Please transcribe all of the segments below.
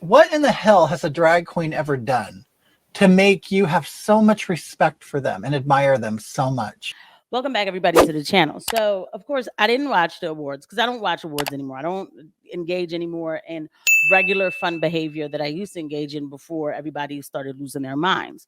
What in the hell has a drag queen ever done to make you have so much respect for them and admire them so much? Welcome back, everybody, to the channel. So, of course, I didn't watch the awards because I don't watch awards anymore. I don't engage anymore in regular fun behavior that I used to engage in before everybody started losing their minds.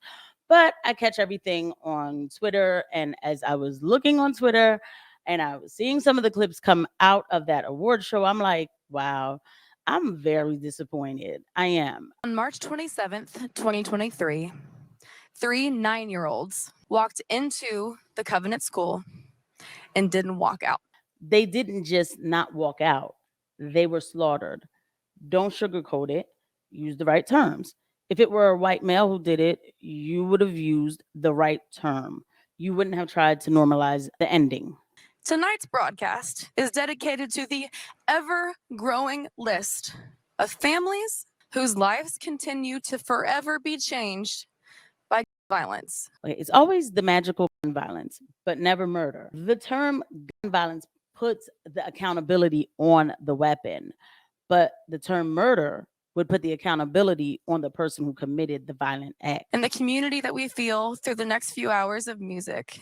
But I catch everything on Twitter. And as I was looking on Twitter and I was seeing some of the clips come out of that award show, I'm like, wow, I'm very disappointed. I am. On March 27th, 2023, three 9-year-olds walked into the Covenant School and didn't walk out. They didn't just not walk out, they were slaughtered. Don't sugarcoat it, use the right terms. If it were a white male who did it, you would have used the right term. You wouldn't have tried to normalize the ending. Tonight's broadcast is dedicated to the ever-growing list of families whose lives continue to forever be changed by violence. Okay, it's always the magical gun violence, but never murder. The term gun violence puts the accountability on the weapon, but the term murder would put the accountability on the person who committed the violent act. And the community that we feel through the next few hours of music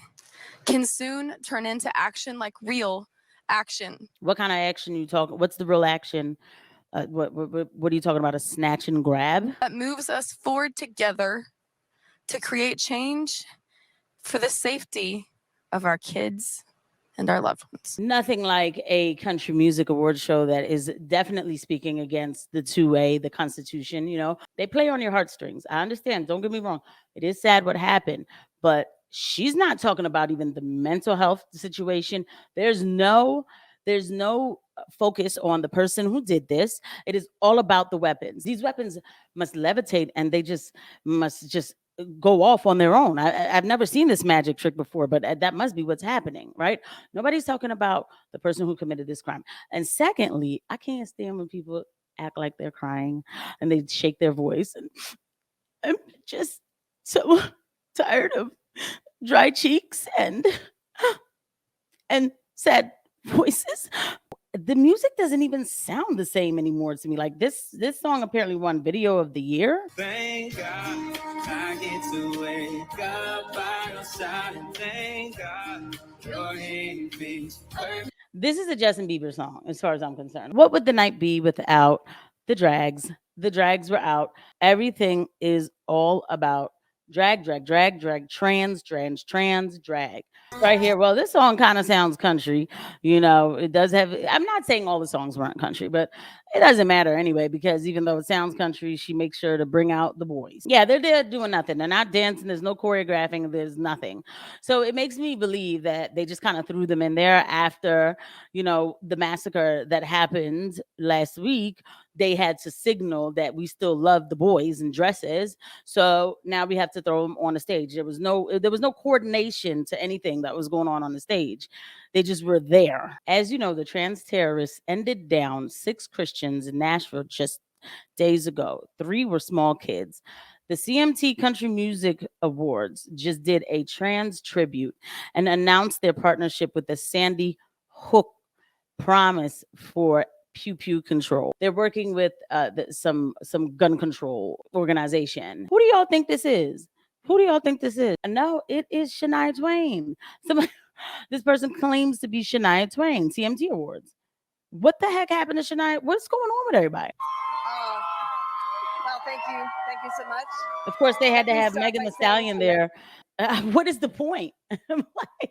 can soon turn into action, like real action. What kind of action you talking? What's the real action? What are you talking about? A snatch and grab? That moves us forward together to create change for the safety of our kids and our loved ones. Nothing like a country music award show that is definitely speaking against the 2A, the Constitution. You know, they play on your heartstrings. I understand. Don't get me wrong. It is sad what happened, but she's not talking about even the mental health situation. There's no focus on the person who did this. It is all about the weapons. These weapons must levitate and they must go off on their own. I've never seen this magic trick before, but that must be what's happening, right? Nobody's talking about the person who committed this crime. And secondly, I can't stand when people act like they're crying and they shake their voice. And I'm just so tired of dry cheeks and sad voices. The music doesn't even sound the same anymore to me. Like this song apparently won Video of the Year. Thank God I get to wake up by your side, and thank God your hand feels perfect. This is a Justin Bieber song, as far as I'm concerned. What would the night be without the drags? The drags were out. Everything is all about drag, trans, drag. Right here. Well, this song kind of sounds country. You know, it does have, I'm not saying all the songs weren't country, but it doesn't matter anyway, because even though it sounds country, she makes sure to bring out the boys. Yeah, they're there doing nothing. They're not dancing. There's no choreographing. There's nothing. So it makes me believe that they just kind of threw them in there after, you know, the massacre that happened last week. They had to signal that we still love the boys in dresses. So now we have to throw them on the stage. There was no coordination to anything that was going on the stage. They just were there. As you know, the trans terrorists ended down 6 Christians in Nashville just days ago. 3 were small kids. The CMT Country Music Awards just did a trans tribute and announced their partnership with the Sandy Hook Promise for Pew Pew Control. They're working with some gun control organization. Who do y'all think this is? No, it is Shania Twain. This person claims to be Shania Twain. CMT Awards. What the heck happened to Shania? What's going on with everybody? Well, thank you so much. Of course, they had to have Megan Thee Stallion there. What is the point? Like,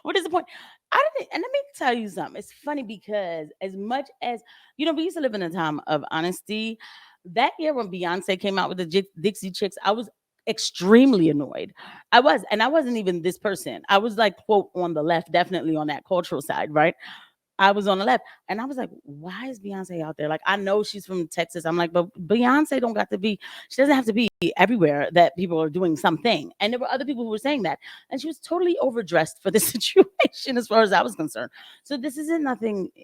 what is the point? And let me tell you something. It's funny because as much as, you know, we used to live in a time of honesty. That year when Beyonce came out with the Dixie Chicks, I was extremely annoyed. I wasn't even this person. I was like, quote, on the left, definitely on that cultural side, right? I was on the left and I was like, why is Beyonce out there? Like, I know she's from Texas. I'm like, but Beyonce she doesn't have to be everywhere that people are doing something. And there were other people who were saying that. And she was totally overdressed for the situation as far as I was concerned. So this isn't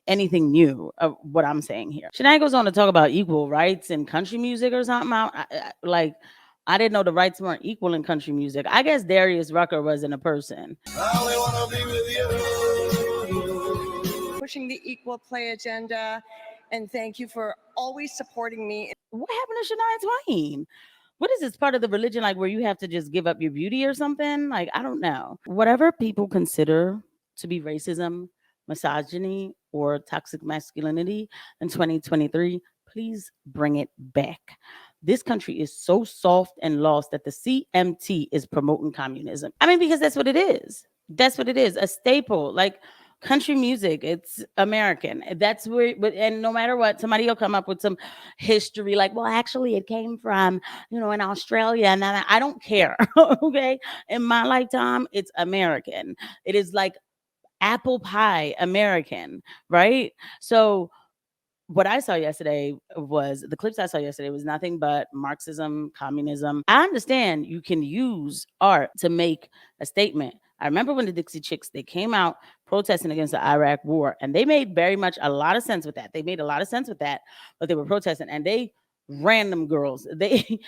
anything new of what I'm saying here. Shania goes on to talk about equal rights in country music or something. I didn't know the rights weren't equal in country music. I guess Darius Rucker wasn't a person. I only wanna be with you. Pushing the equal play agenda, and thank you for always supporting me. What happened to Shania Twain? What is this part of the religion, like where you have to just give up your beauty or something? Like, I don't know. Whatever people consider to be racism, misogyny, or toxic masculinity in 2023, please bring it back. This country is so soft and lost that the CMT is promoting communism. I mean, because that's what it is. That's what it is. A staple. Like, country music, it's American. That's where, but and no matter what, somebody will come up with some history, like, well, actually, it came from, in Australia, and then I don't care. Okay, in my lifetime, it's American. It is like apple pie American, right? So what I saw yesterday was the clips I saw yesterday was nothing but Marxism, communism. I understand you can use art to make a statement. I remember when the Dixie Chicks, they came out protesting against the Iraq war, and they made very much a lot of sense with that. They made a lot of sense with that, but they were protesting, and they ran them girls. They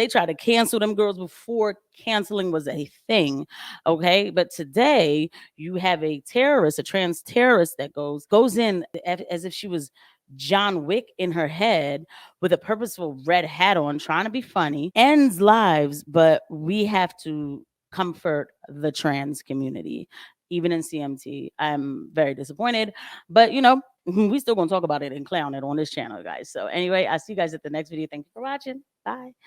tried to cancel them girls before canceling was a thing. Okay. But today you have a terrorist, a trans terrorist that goes in as if she was John Wick in her head with a purposeful red hat on, trying to be funny, ends lives. But we have to comfort the trans community, even in CMT. I'm very disappointed, but we still gonna talk about it and clown it on this channel, guys. So anyway, I'll see you guys at the next video. Thank you for watching. Bye.